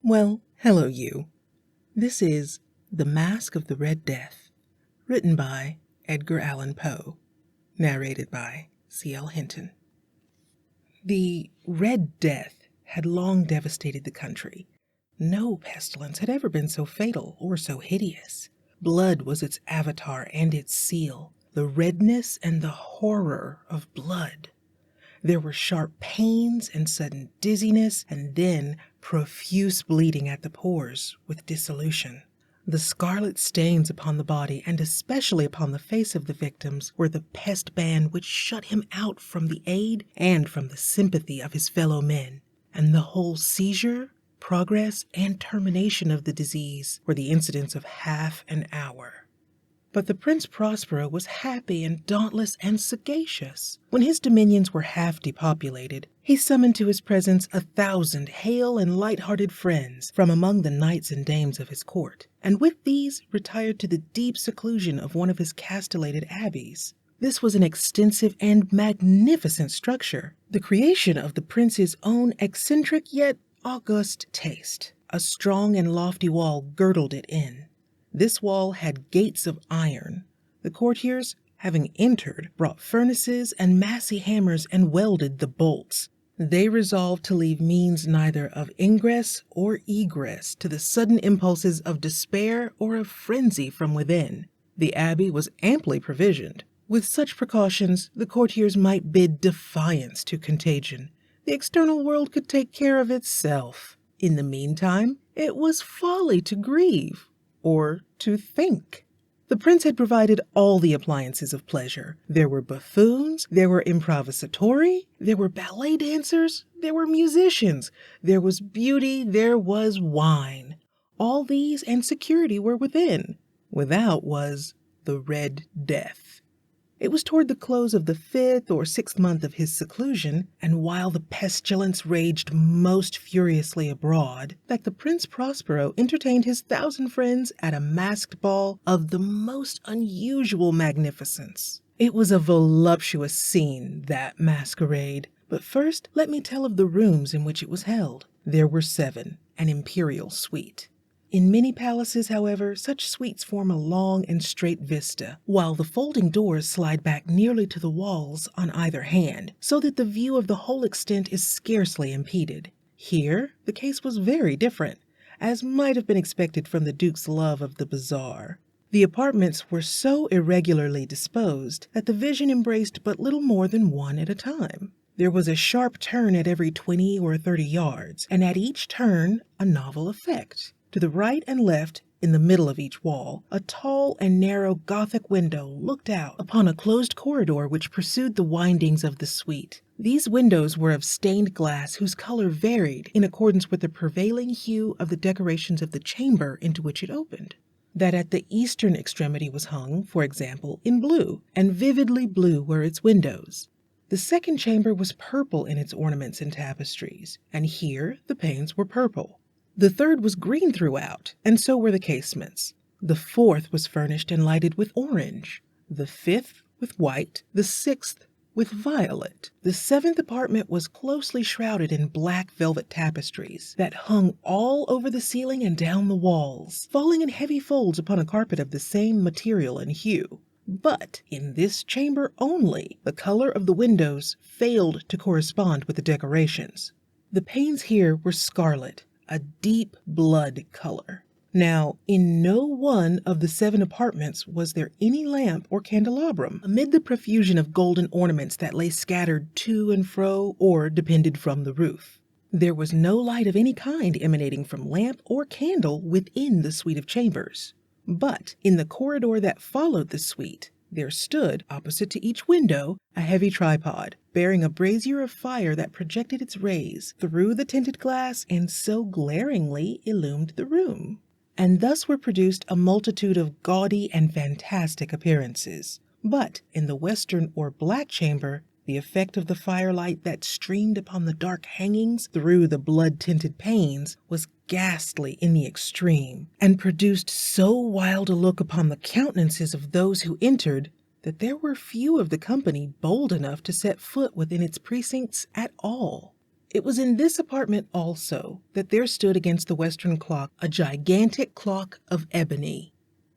Well, hello you. This is The Masque of the Red Death, written by Edgar Allan Poe, narrated by C.L. Hinton. The Red Death had long devastated the country. No pestilence had ever been so fatal or so hideous. Blood was its avatar and its seal, the redness and the horror of blood. There were sharp pains and sudden dizziness, and then profuse bleeding at the pores with dissolution. The scarlet stains upon the body, and especially upon the face of the victims, were the pest ban which shut him out from the aid and from the sympathy of his fellow men. And the whole seizure, progress, and termination of the disease were the incidents of half an hour. But the Prince Prospero was happy and dauntless and sagacious. When his dominions were half depopulated, he summoned to his presence 1,000 hale and light-hearted friends from among the knights and dames of his court, and with these retired to the deep seclusion of one of his castellated abbeys. This was an extensive and magnificent structure, the creation of the prince's own eccentric yet august taste. A strong and lofty wall girdled it in. This wall had gates of iron. The courtiers, having entered, brought furnaces and massy hammers and welded the bolts. They resolved to leave means neither of ingress or egress to the sudden impulses of despair or of frenzy from within. The abbey was amply provisioned. With such precautions, the courtiers might bid defiance to contagion. The external world could take care of itself. In the meantime, it was folly to grieve or to think. The prince had provided all the appliances of pleasure. There were buffoons, there were improvisatori, there were ballet dancers, there were musicians, there was beauty, there was wine. All these and security were within. Without was the Red Death. It was toward the close of the 5th or 6th month of his seclusion, and while the pestilence raged most furiously abroad, that the Prince Prospero entertained his 1,000 friends at a masked ball of the most unusual magnificence. It was a voluptuous scene, that masquerade. But first, let me tell of the rooms in which it was held. There were 7, an imperial suite. In many palaces, however, such suites form a long and straight vista, while the folding doors slide back nearly to the walls on either hand, so that the view of the whole extent is scarcely impeded. Here, the case was very different, as might have been expected from the Duke's love of the bizarre. The apartments were so irregularly disposed that the vision embraced but little more than one at a time. There was a sharp turn at every 20 or 30 yards, and at each turn a novel effect. To the right and left, in the middle of each wall, a tall and narrow Gothic window looked out upon a closed corridor which pursued the windings of the suite. These windows were of stained glass whose color varied in accordance with the prevailing hue of the decorations of the chamber into which it opened. That at the eastern extremity was hung, for example, in blue, and vividly blue were its windows. The second chamber was purple in its ornaments and tapestries, and here the panes were purple. The third was green throughout, and so were the casements. The fourth was furnished and lighted with orange, the 5th with white, the 6th with violet. The 7th apartment was closely shrouded in black velvet tapestries that hung all over the ceiling and down the walls, falling in heavy folds upon a carpet of the same material and hue. But in this chamber only, the color of the windows failed to correspond with the decorations. The panes here were scarlet, a deep blood color. Now, in no one of the 7 apartments was there any lamp or candelabrum, amid the profusion of golden ornaments that lay scattered to and fro or depended from the roof. There was no light of any kind emanating from lamp or candle within the suite of chambers. But in the corridor that followed the suite, there stood, opposite to each window, a heavy tripod, bearing a brazier of fire that projected its rays through the tinted glass and so glaringly illumined the room. And thus were produced a multitude of gaudy and fantastic appearances. But in the western or black chamber, the effect of the firelight that streamed upon the dark hangings through the blood-tinted panes was ghastly in the extreme, and produced so wild a look upon the countenances of those who entered that there were few of the company bold enough to set foot within its precincts at all. It was in this apartment also that there stood against the western clock a gigantic clock of ebony.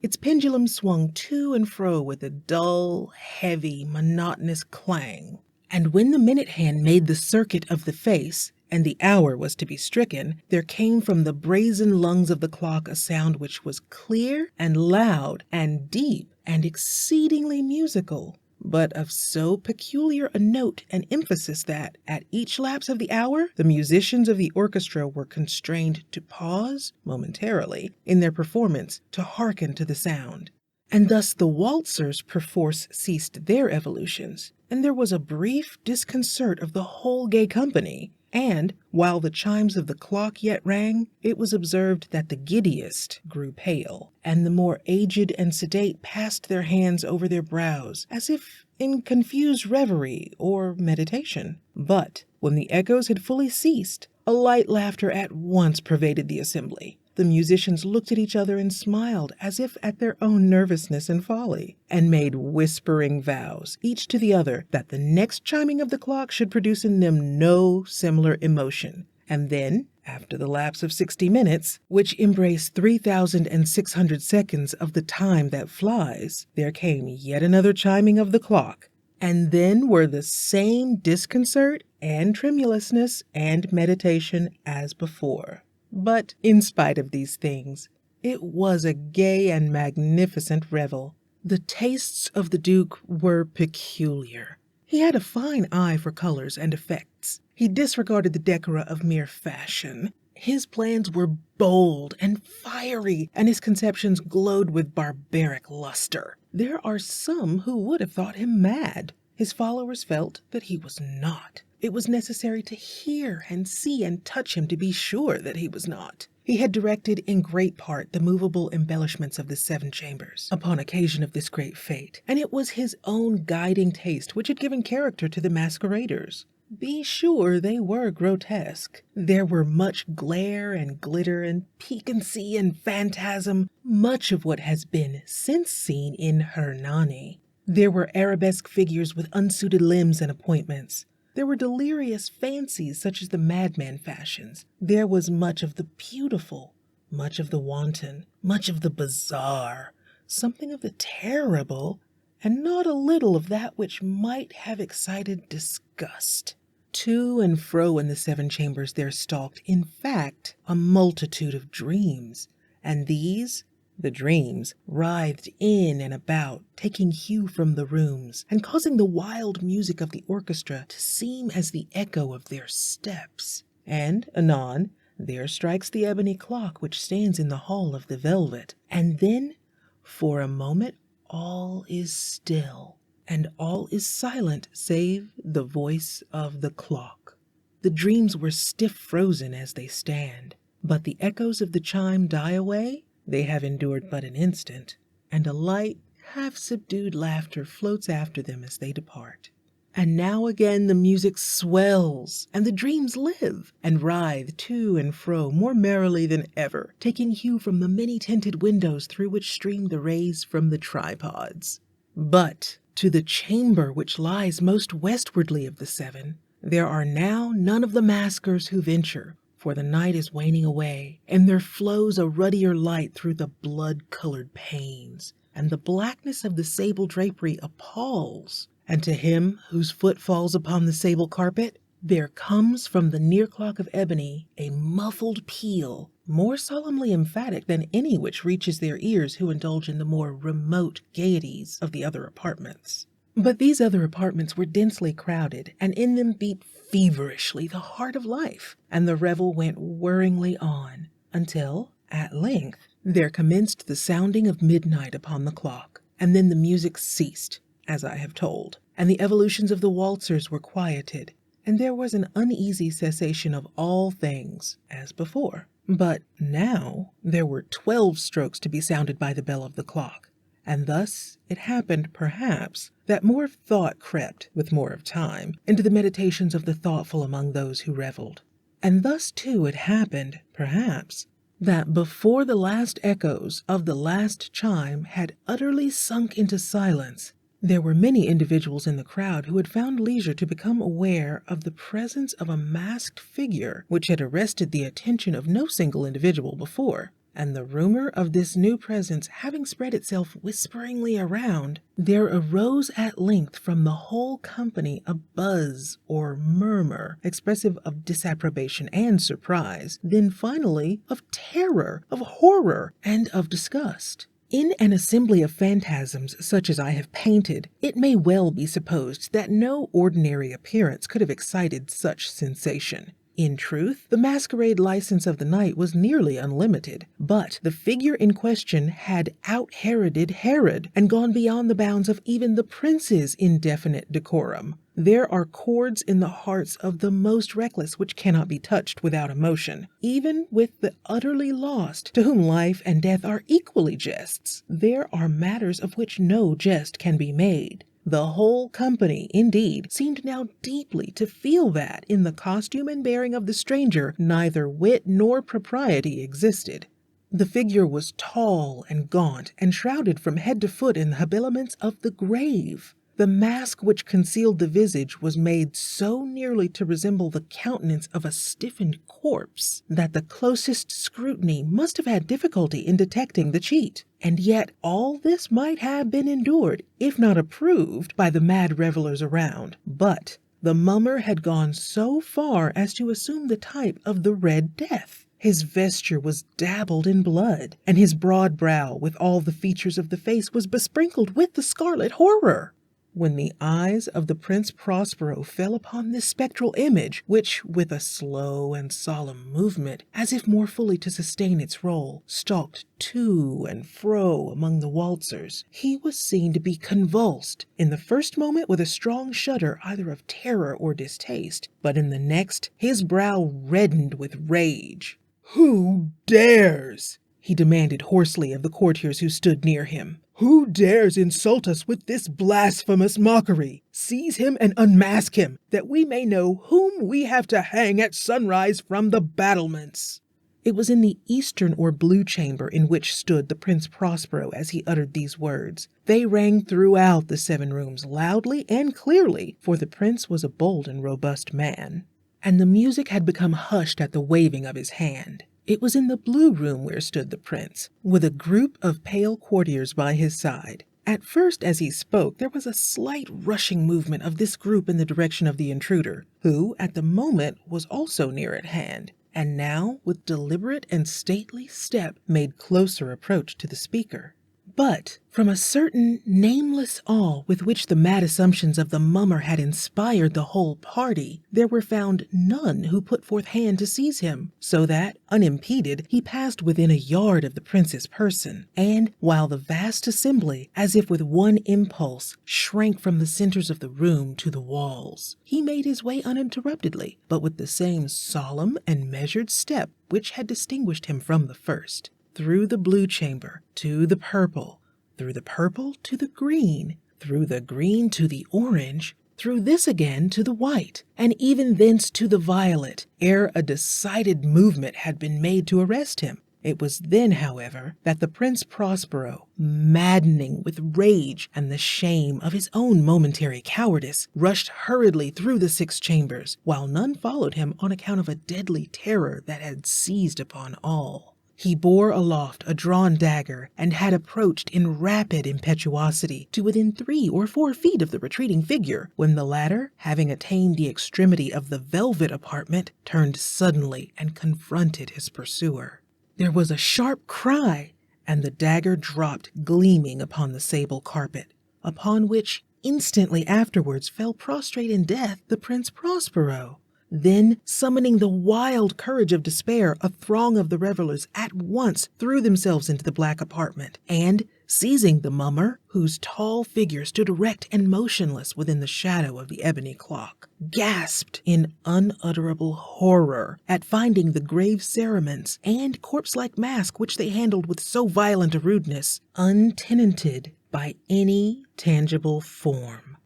Its pendulum swung to and fro with a dull, heavy, monotonous clang. And when the minute hand made the circuit of the face, and the hour was to be stricken, there came from the brazen lungs of the clock a sound which was clear and loud and deep and exceedingly musical, but of so peculiar a note and emphasis that, at each lapse of the hour, the musicians of the orchestra were constrained to pause momentarily in their performance to hearken to the sound. And thus the waltzers perforce ceased their evolutions, and there was a brief disconcert of the whole gay company. And, while the chimes of the clock yet rang, it was observed that the giddiest grew pale, and the more aged and sedate passed their hands over their brows, as if in confused reverie or meditation. But, when the echoes had fully ceased, a light laughter at once pervaded the assembly. The musicians looked at each other and smiled as if at their own nervousness and folly, and made whispering vows, each to the other, that the next chiming of the clock should produce in them no similar emotion. And then, after the lapse of 60 minutes, which embrace 3,600 seconds of the time that flies, there came yet another chiming of the clock, and then were the same disconcert and tremulousness and meditation as before. But in spite of these things, it was a gay and magnificent revel. The tastes of the Duke were peculiar. He had a fine eye for colors and effects. He disregarded the decora of mere fashion. His plans were bold and fiery, and his conceptions glowed with barbaric luster. There are some who would have thought him mad. His followers felt that he was not. It was necessary to hear and see and touch him to be sure that he was not. He had directed in great part the movable embellishments of the 7 chambers upon occasion of this great fete, and it was his own guiding taste which had given character to the masqueraders. Be sure they were grotesque. There were much glare and glitter and piquancy and phantasm, much of what has been since seen in Hernani. There were arabesque figures with unsuited limbs and appointments. There were delirious fancies such as the madman fashions. There was much of the beautiful, much of the wanton, much of the bizarre, something of the terrible, and not a little of that which might have excited disgust. To and fro in the 7 chambers there stalked, in fact, a multitude of dreams, and these, the dreams, writhed in and about, taking hue from the rooms, and causing the wild music of the orchestra to seem as the echo of their steps. And, anon, there strikes the ebony clock which stands in the hall of the velvet, and then, for a moment, all is still, and all is silent save the voice of the clock. The dreams were stiff frozen as they stand, but the echoes of the chime die away. They have endured but an instant, and a light, half-subdued laughter floats after them as they depart. And now again the music swells, and the dreams live, and writhe to and fro more merrily than ever, taking hue from the many-tinted windows through which stream the rays from the tripods. But to the chamber which lies most westwardly of the 7, there are now none of the maskers who venture, for the night is waning away, and there flows a ruddier light through the blood-colored panes, and the blackness of the sable drapery appalls. And to him whose foot falls upon the sable carpet, there comes from the near clock of ebony a muffled peal, more solemnly emphatic than any which reaches their ears who indulge in the more remote gaieties of the other apartments. But these other apartments were densely crowded, and in them beat feverishly the heart of life, and the revel went whirringly on, until, at length, there commenced the sounding of midnight upon the clock, and then the music ceased, as I have told, and the evolutions of the waltzers were quieted, and there was an uneasy cessation of all things, as before. But now there were 12 strokes to be sounded by the bell of the clock, and thus it happened, perhaps, that more of thought crept, with more of time, into the meditations of the thoughtful among those who revelled. And thus, too, it happened, perhaps, that before the last echoes of the last chime had utterly sunk into silence, There were many individuals in the crowd who had found leisure to become aware of the presence of a masked figure which had arrested the attention of no single individual before. And the rumor of this new presence having spread itself whisperingly around, there arose at length from the whole company a buzz or murmur expressive of disapprobation and surprise, then finally of terror, of horror, and of disgust. In an assembly of phantasms such as I have painted, it may well be supposed that no ordinary appearance could have excited such sensation. In truth, the masquerade license of the night was nearly unlimited, but the figure in question had out-Heroded Herod and gone beyond the bounds of even the prince's indefinite decorum. There are chords in the hearts of the most reckless which cannot be touched without emotion. Even with the utterly lost, to whom life and death are equally jests, there are matters of which no jest can be made. The whole company, indeed, seemed now deeply to feel that in the costume and bearing of the stranger neither wit nor propriety existed. The figure was tall and gaunt, and shrouded from head to foot in the habiliments of the grave. The mask which concealed the visage was made so nearly to resemble the countenance of a stiffened corpse that the closest scrutiny must have had difficulty in detecting the cheat. And yet all this might have been endured, if not approved, by the mad revelers around. But the mummer had gone so far as to assume the type of the Red Death. His vesture was dabbled in blood, and his broad brow, with all the features of the face, was besprinkled with the scarlet horror. When the eyes of the Prince Prospero fell upon this spectral image, which, with a slow and solemn movement, as if more fully to sustain its role, stalked to and fro among the waltzers, he was seen to be convulsed, in the first moment with a strong shudder either of terror or distaste, but in the next his brow reddened with rage. "Who dares?" he demanded hoarsely of the courtiers who stood near him. "Who dares insult us with this blasphemous mockery? Seize him and unmask him, that we may know whom we have to hang at sunrise from the battlements." It was in the eastern or blue chamber in which stood the Prince Prospero as he uttered these words. They rang throughout the 7 rooms loudly and clearly, for the prince was a bold and robust man. And the music had become hushed at the waving of his hand. It was in the blue room where stood the prince, with a group of pale courtiers by his side. At first, as he spoke, there was a slight rushing movement of this group in the direction of the intruder, who, at the moment, was also near at hand, and now, with deliberate and stately step, made closer approach to the speaker. But from a certain nameless awe with which the mad assumptions of the mummer had inspired the whole party, there were found none who put forth hand to seize him, so that, unimpeded, he passed within a yard of the prince's person, and, while the vast assembly, as if with one impulse, shrank from the centers of the room to the walls, he made his way uninterruptedly, but with the same solemn and measured step which had distinguished him from the first. Through the blue chamber to the purple, through the purple to the green, through the green to the orange, through this again to the white, and even thence to the violet, ere a decided movement had been made to arrest him. It was then, however, that the Prince Prospero, maddening with rage and the shame of his own momentary cowardice, rushed hurriedly through the 6 chambers, while none followed him on account of a deadly terror that had seized upon all. He bore aloft a drawn dagger, and had approached in rapid impetuosity to within 3 or 4 feet of the retreating figure, when the latter, having attained the extremity of the velvet apartment, turned suddenly and confronted his pursuer. There was a sharp cry, and the dagger dropped gleaming upon the sable carpet, upon which instantly afterwards fell prostrate in death the Prince Prospero. Then, summoning the wild courage of despair, a throng of the revelers at once threw themselves into the black apartment, and, seizing the mummer, whose tall figure stood erect and motionless within the shadow of the ebony clock, gasped in unutterable horror at finding the grave cerements and corpse-like mask which they handled with so violent a rudeness, untenanted by any tangible form.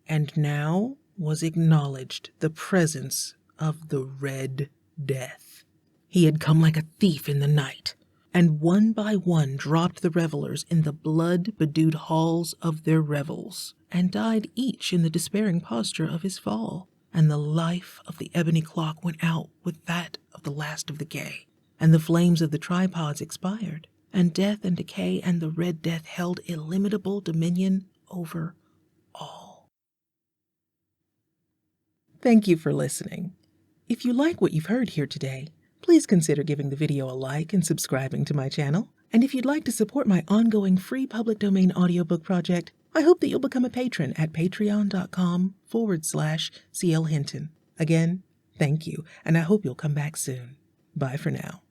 And now was acknowledged the presence of the Red Death. He had come like a thief in the night, and one by one dropped the revelers in the blood-bedewed halls of their revels, and died each in the despairing posture of his fall. And the life of the ebony clock went out with that of the last of the gay, and the flames of the tripods expired, and death and decay and the Red Death held illimitable dominion over all. Thank you for listening. If you like what you've heard here today, please consider giving the video a like and subscribing to my channel. And if you'd like to support my ongoing free public domain audiobook project, I hope that you'll become a patron at patreon.com/CL Hinton. Again, thank you, and I hope you'll come back soon. Bye for now.